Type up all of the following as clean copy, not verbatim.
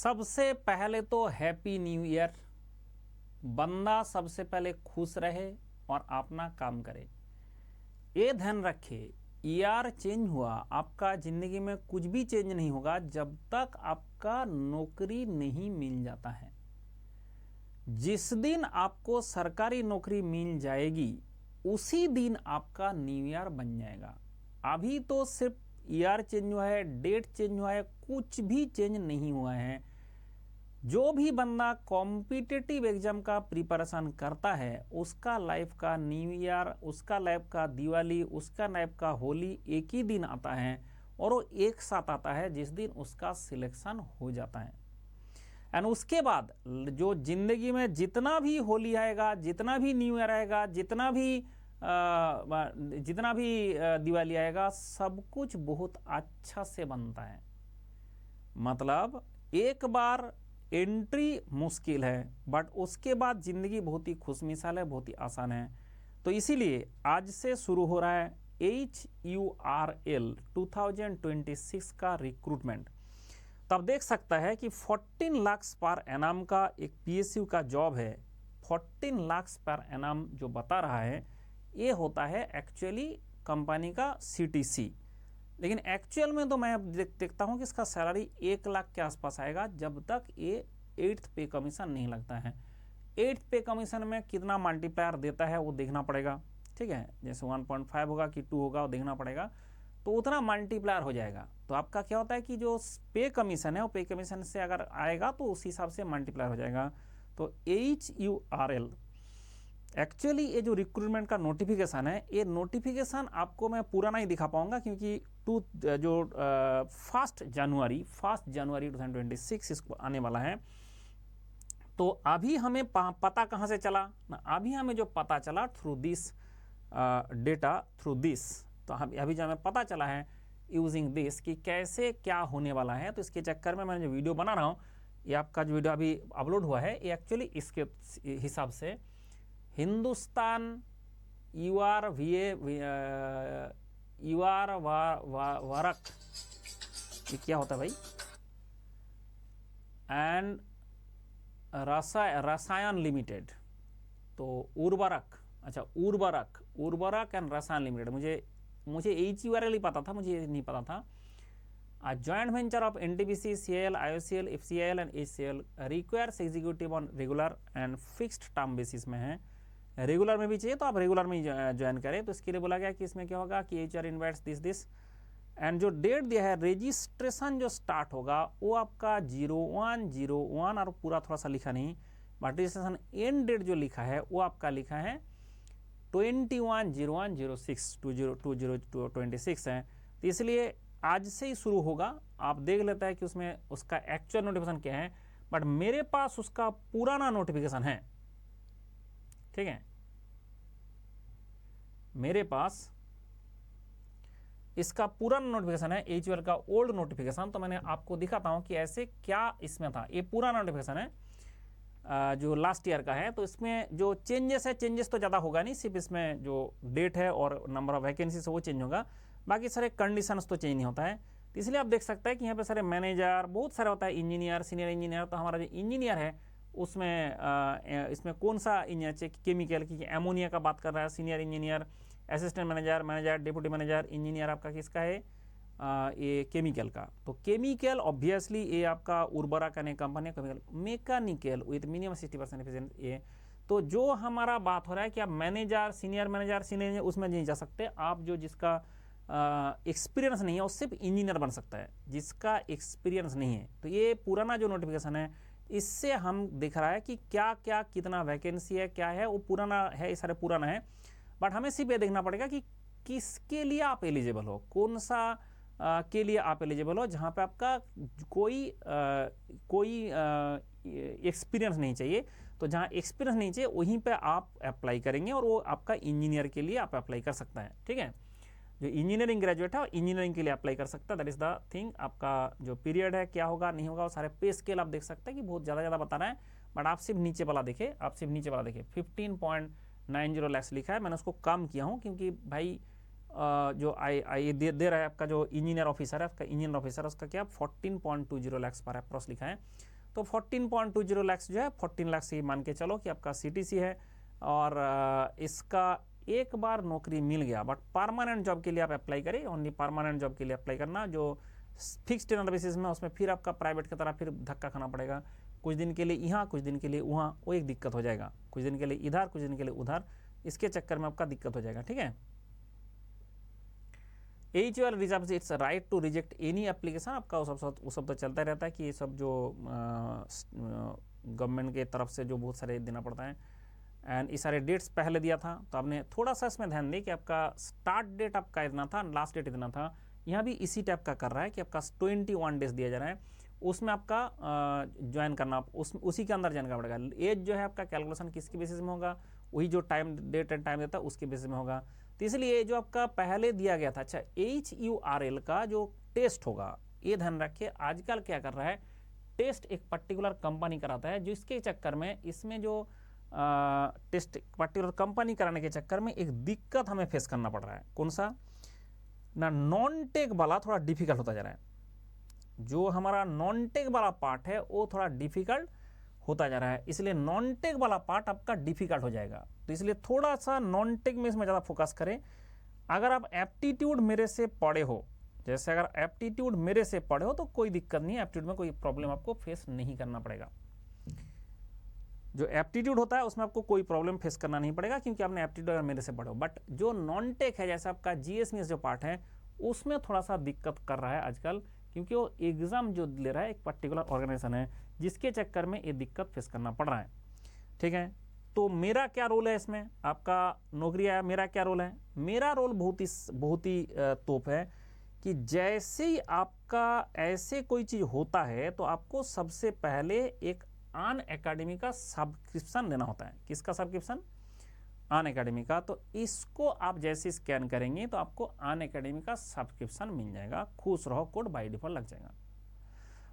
सबसे पहले तो हैप्पी न्यू ईयर। बंदा सबसे पहले खुश रहे और अपना काम करे। ये ध्यान रखे, ईयर चेंज हुआ, आपका जिंदगी में कुछ भी चेंज नहीं होगा जब तक आपका नौकरी नहीं मिल जाता है। जिस दिन आपको सरकारी नौकरी मिल जाएगी उसी दिन आपका न्यू ईयर बन जाएगा। अभी तो सिर्फ ईयर चेंज हुआ है, डेट चेंज हुआ है, कुछ भी चेंज नहीं हुआ है। जो भी बंदा कॉम्पिटिटिव एग्जाम का प्रिपरेशन करता है उसका लाइफ का न्यू ईयर, उसका लाइफ का दिवाली, उसका लाइफ का होली एक ही दिन आता है और वो एक साथ आता है जिस दिन उसका सिलेक्शन हो जाता है। एंड उसके बाद जो जिंदगी में जितना भी होली आएगा, जितना भी न्यू ईयर आएगा, जितना भी दिवाली आएगा, सब कुछ बहुत अच्छा से बनता है। मतलब एक बार एंट्री मुश्किल है बट उसके बाद जिंदगी बहुत ही खुशमिसाल है, बहुत ही आसान है। तो इसीलिए आज से शुरू हो रहा है HURL 2026 का रिक्रूटमेंट। तब देख सकता है कि 14 लाख पर एनम का एक PSU का जॉब है। 14 लाख पर एनम जो बता रहा है ये होता है एक्चुअली कंपनी का CTC, लेकिन एक्चुअल में तो मैं देखता हूँ कि इसका सैलरी 1 लाख के आसपास आएगा जब तक ये 8th पे कमीशन नहीं लगता है। 8th पे कमीशन में कितना मल्टीप्लायर देता है वो देखना पड़ेगा, ठीक है। जैसे 1.5 होगा कि 2 होगा वो देखना पड़ेगा, तो उतना मल्टीप्लायर हो जाएगा। तो आपका क्या होता है कि जो पे कमीशन है वो पे कमीशन से अगर आएगा तो उस हिसाब से मल्टीप्लायर हो जाएगा। तो HURL एक्चुअली ये जो रिक्रूटमेंट का नोटिफिकेशन है, ये नोटिफिकेशन आपको मैं पूरा नहीं दिखा पाऊंगा क्योंकि 1 जनवरी 2026 इसको आने वाला है। तो अभी हमें पता कहाँ से चला ना, अभी हमें जो पता चला through this data, through this, तो अभी जो हमें पता चला है यूजिंग दिस कि कैसे क्या होने वाला है। तो इसके चक्कर में मैं जो वीडियो बना रहा हूँ, ये आपका जो वीडियो अभी अपलोड हुआ है ये एक्चुअली इसके हिसाब से हिंदुस्तान वर्क, ये क्या होता है भाई, एंड रसायन लिमिटेड। तो उर्वरक, अच्छा उर्वरक एंड रसायन लिमिटेड, मुझे HURL ही पता था, मुझे ये नहीं पता था। Joint venture of NTPC, CIL, IOCL, FCIL and HCL requires executive on regular and fixed term basis में है। रेगुलर में भी चाहिए तो आप रेगुलर में ही ज्वाइन करें। तो इसके लिए बोला गया कि इसमें क्या होगा कि HR इन्वाइट्स दिस एंड जो डेट दिया है रजिस्ट्रेशन जो स्टार्ट होगा वो आपका 01/01 और पूरा थोड़ा सा लिखा नहीं, बट रजिस्ट्रेशन एंड डेट जो लिखा है वो आपका लिखा है 21/01/06 2026 है। तो इसलिए आज से ही शुरू होगा। आप देख लेता है कि उसमें उसका एक्चुअल नोटिफिकेशन क्या है, बट मेरे पास उसका पुराना नोटिफिकेशन है, ठीक है। मेरे पास इसका पुराना नोटिफिकेशन है, HURL का ओल्ड नोटिफिकेशन। तो मैंने आपको दिखाता हूं कि ऐसे क्या इसमें था। ये पुराना नोटिफिकेशन है जो लास्ट ईयर का है। तो इसमें जो चेंजेस है, चेंजेस तो ज़्यादा होगा नहीं, सिर्फ इसमें जो डेट है और नंबर ऑफ वैकेंसीज वो चेंज होगा, बाकी सारे कंडीशंस तो चेंज नहीं होता है। तो इसलिए आप देख सकते हैं कि यहाँ पे सारे मैनेजर बहुत सारे होता है, इंजीनियर, सीनियर इंजीनियर। तो हमारा जो इंजीनियर है उसमें इसमें कौन सा इंजीनियर चाहिए, केमिकल की एमोनिया का बात कर रहा है, senior engineer, assistant manager, deputy manager, engineer आपका किसका है, ये केमिकल का। तो केमिकल ऑब्वियसली ये आपका उर्वरा का नहीं company chemical, mechanical with minimum 60% efficiency. ये तो जो हमारा बात हो रहा है कि आप मैनेजर, सीनियर उसमें नहीं जा सकते। आप जो जिसका एक्सपीरियंस नहीं है वो सिर्फ इंजीनियर बन सकता है, जिसका एक्सपीरियंस नहीं है। तो ये पुराना जो नोटिफिकेशन है इससे हम दिख रहा है कि क्या क्या कितना वैकेंसी है, क्या है, वो पुराना है, ये सारे पुराना है। बट हमें सिर्फ ये देखना पड़ेगा कि किसके लिए आप एलिजिबल हो, कौन सा के लिए आप एलिजिबल हो, जहाँ पे आपका कोई एक्सपीरियंस नहीं चाहिए। तो जहाँ एक्सपीरियंस नहीं चाहिए वहीं पे आप अप्लाई करेंगे और वो आपका इंजीनियर के लिए आप अप्लाई कर सकते हैं, ठीक है। जो इंजीनियरिंग ग्रेजुएट है वो इंजीनियरिंग के लिए अप्लाई कर सकता है। That is the thing. आपका जो पीरियड है क्या होगा नहीं होगा वो सारे पे स्केल आप देख सकते हैं कि बहुत ज़्यादा बता रहा है, बट आप सिर्फ नीचे वाला देखें, 15.90 लाख लिखा है। मैंने उसको कम किया हूँ क्योंकि भाई जो आई दे रहा है आपका जो इंजीनियर ऑफिसर है, आपका इंजीनियर ऑफिसर उसका क्या 14.20 लाख पर अप्रॉक्स लिखा है। तो 14.20 लाख जो है 14 लाख से मान के चलो कि आपका CTC है। और इसका एक बार नौकरी मिल गया, बट परमानेंट जॉब के लिए आप अप्लाई करें, ओनली परमानेंट जॉब के लिए अप्लाई करना, जो फिक्स टेनर बेसिस में, उसमें फिर आपका प्राइवेट की तरह फिर धक्का खाना पड़ेगा, कुछ दिन के लिए यहाँ कुछ दिन के लिए वहाँ, वो एक दिक्कत हो जाएगा, कुछ दिन के लिए इधर कुछ दिन के लिए उधर, इसके चक्कर में आपका दिक्कत हो जाएगा। ठीक है, HUL reserves its right to reject any application. आपका वो सब तो चलता रहता है कि ये सब जो गवर्नमेंट के तरफ से जो बहुत सारे देना पड़ता है, एंड ये सारे डेट्स पहले दिया था, तो आपने थोड़ा सा इसमें ध्यान दें कि आपका स्टार्ट डेट आपका इतना था, लास्ट डेट इतना था। यहाँ भी इसी टाइप का कर रहा है कि आपका 21 डेज दिया जा रहा है, उसमें आपका ज्वाइन करना, उसी के अंदर ज्वाइन करना पड़ेगा। एज जो है आपका कैलकुलेशन किसके बेसिस में होगा, वही जो टाइम डेट एंड टाइम देता है उसके बेसिस में होगा। तो इसलिए जो आपका पहले दिया गया था, अच्छा HURL का जो टेस्ट होगा, ये ध्यान रखिए, आजकल क्या कर रहा है, टेस्ट एक पर्टिकुलर कंपनी कराता है, जिसके चक्कर में इसमें जो टेस्ट पर्टिकुलर कंपनी कराने के चक्कर में एक दिक्कत हमें फेस करना पड़ रहा है। कौन सा ना, नॉन टेक वाला थोड़ा डिफिकल्ट होता जा रहा है। जो हमारा नॉन टेक वाला पार्ट है वो थोड़ा डिफिकल्ट होता जा रहा है, इसलिए नॉन टेक वाला पार्ट आपका डिफिकल्ट हो जाएगा। तो इसलिए थोड़ा सा नॉन टेक में इसमें ज़्यादा फोकस करें। अगर आप एप्टीट्यूड मेरे से पढ़े हो, जैसे अगर एप्टीट्यूड मेरे से पढ़े हो तो कोई दिक्कत नहीं है, एप्टीट्यूड में कोई प्रॉब्लम आपको फेस नहीं करना पड़ेगा। जो एप्टीट्यूड होता है उसमें आपको कोई प्रॉब्लम फेस करना नहीं पड़ेगा, क्योंकि आपने एप्टीट्यूड अगर मेरे से पढ़े हो। बट जो नॉन टेक है, जैसे आपका GS जो पार्ट है, उसमें थोड़ा सा दिक्कत कर रहा है आजकल, क्योंकि वो एग्जाम जो ले रहा है एक पर्टिकुलर ऑर्गेनाइजेशन है, जिसके चक्कर में ये दिक्कत फेस करना पड़ रहा है। ठीक है, तो मेरा क्या रोल है इसमें, आपका नौकरी आया, मेरा क्या रोल है, मेरा रोल बहुत ही तोप है कि जैसे ही आपका ऐसे कोई चीज़ होता है तो आपको सबसे पहले एक अन अकेडमी का सब्सक्रिप्शन लेना होता है। किसका सब्सक्रिप्शन, अन अकेडमी का। तो इसको आप जैसे स्कैन करेंगे तो आपको अन अकेडमी का सब्सक्रिप्शन मिल जाएगा, खुश रहो, कोड बाय डिफॉल्ट लग जाएगा।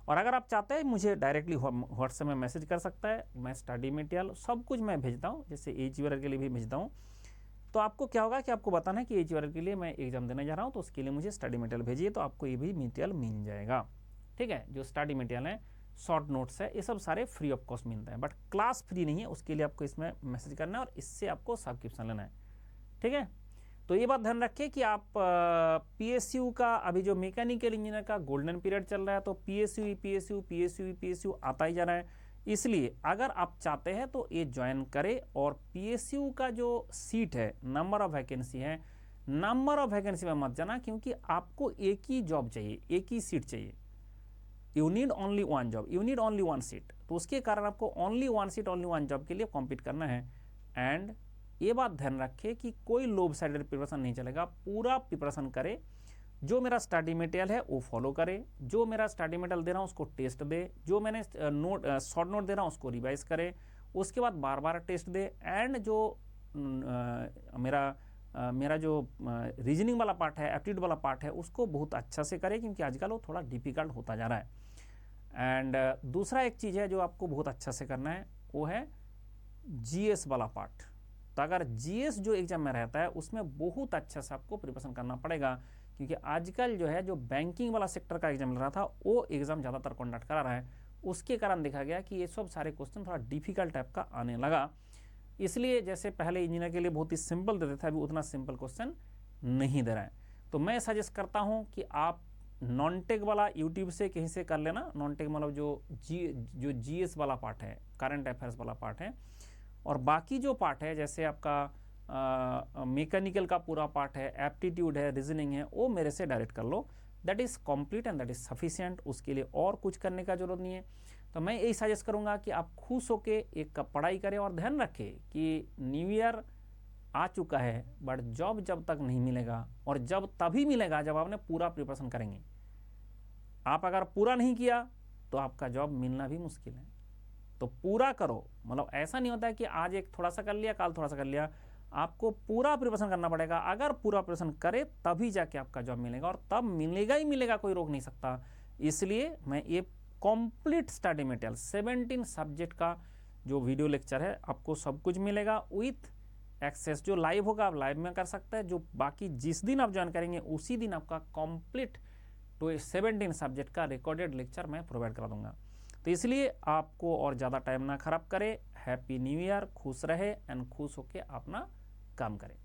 और अगर आप चाहते हैं मुझे डायरेक्टली व्हाट्सएप में मैसेज कर सकता है, मैं स्टडी मटेरियल सब कुछ मैं भेजता हूँ, जैसे HUL के लिए भी भेजता हूँ। तो आपको क्या होगा कि आपको बताना है कि HUL के लिए मैं एग्जाम देने जा रहा हूँ, तो उसके लिए मुझे स्टडी मटेरियल भेजिए, तो आपको ये भी मटेरियल मिल जाएगा। ठीक है, जो स्टडी मटेरियल है, शॉर्ट नोट्स है, ये सब सारे फ्री ऑफ कॉस्ट मिलता है, बट क्लास फ्री नहीं है, उसके लिए आपको इसमें मैसेज करना है और इससे आपको सब्सक्रिप्शन लेना है। ठीक है, तो ये बात ध्यान रखिए कि आप PSU का अभी जो मैकेनिकल इंजीनियर का गोल्डन पीरियड चल रहा है, तो PSU आता ही जा रहा है। इसलिए अगर आप चाहते हैं तो ये ज्वाइन करें, और PSU का जो सीट है, नंबर ऑफ वैकेंसी है, नंबर ऑफ वैकेंसी में मत जाना, क्योंकि आपको एक ही जॉब चाहिए, एक ही सीट चाहिए। You need only one job, you need only one seat, तो उसके कारण आपको only one seat, only one job के लिए कॉम्पीट करना है। एंड ये बात ध्यान रखें कि कोई लोब साइडेड प्रिपरेशन नहीं चलेगा, पूरा प्रिपरेशन करे। जो मेरा स्टडी मटेरियल है वो फॉलो करे, जो मेरा स्टडी मटेरियल दे रहा हूँ उसको टेस्ट दे, जो मैंने शॉर्ट नोट दे रहा हूँ उसको रिवाइज करे, उसके बाद बार बार टेस्ट दे। एंड जो मेरा जो रीजनिंग वाला पार्ट है, एप्टीट्यूड वाला पार्ट है, उसको बहुत अच्छा से करें, क्योंकि आजकल वो थोड़ा डिफिकल्ट होता जा रहा है। एंड दूसरा एक चीज़ है जो आपको बहुत अच्छा से करना है, वो है GS वाला पार्ट। तो अगर GS जो एग्जाम में रहता है उसमें बहुत अच्छा से आपको प्रिपरेशन करना पड़ेगा, क्योंकि आजकल जो है जो बैंकिंग वाला सेक्टर का एग्जाम लग रहा था वो एग्जाम ज़्यादातर कंडक्ट करा रहा है, उसके कारण देखा गया कि ये सब सारे क्वेश्चन थोड़ा डिफिकल्ट टाइप का आने लगा। इसलिए जैसे पहले इंजीनियर के लिए बहुत ही सिंपल देते थे, अभी उतना सिंपल क्वेश्चन नहीं दे रहा है। तो मैं सजेस्ट करता हूँ कि आप नॉन टेक वाला यूट्यूब से कहीं से कर लेना, नॉन टेक मतलब जो GS वाला पार्ट है, करंट अफेयर्स वाला पार्ट है, और बाकी जो पार्ट है जैसे आपका मैकेनिकल का पूरा पार्ट है, एप्टीट्यूड है, रीजनिंग है, वो मेरे से डायरेक्ट कर लो। That is complete and that is sufficient, उसके लिए और कुछ करने का जरूरत नहीं है। तो मैं यही सजेस्ट करूँगा कि आप खुश होके एक पढ़ाई करें, और ध्यान रखें कि न्यू ईयर आ चुका है, बट जॉब जब तक नहीं मिलेगा, और जब तभी मिलेगा जब आपने पूरा प्रिपरेशन करेंगे। आप अगर पूरा नहीं किया तो आपका जॉब मिलना भी मुश्किल है। तो पूरा करो, मतलब ऐसा नहीं होता है कि आज एक थोड़ा सा कर लिया, कल थोड़ा सा कर लिया, आपको पूरा प्रिपरेशन करना पड़ेगा। अगर पूरा प्रिपरेशन करे तभी जाके आपका जॉब मिलेगा, और तब मिलेगा ही मिलेगा, कोई रोक नहीं सकता। इसलिए मैं ये कंप्लीट स्टडी मटेरियल 17 सब्जेक्ट का जो वीडियो लेक्चर है आपको सब कुछ मिलेगा विथ एक्सेस। जो लाइव होगा आप लाइव में कर सकते हैं, जो बाकी जिस दिन आप ज्वाइन करेंगे उसी दिन आपका कंप्लीट 17 सब्जेक्ट का रिकॉर्डेड लेक्चर मैं प्रोवाइड करा दूंगा। तो इसलिए आपको और ज़्यादा टाइम ना खराब करे। हैप्पी न्यू ईयर, खुश रहे एंड खुश होके अपना काम करें।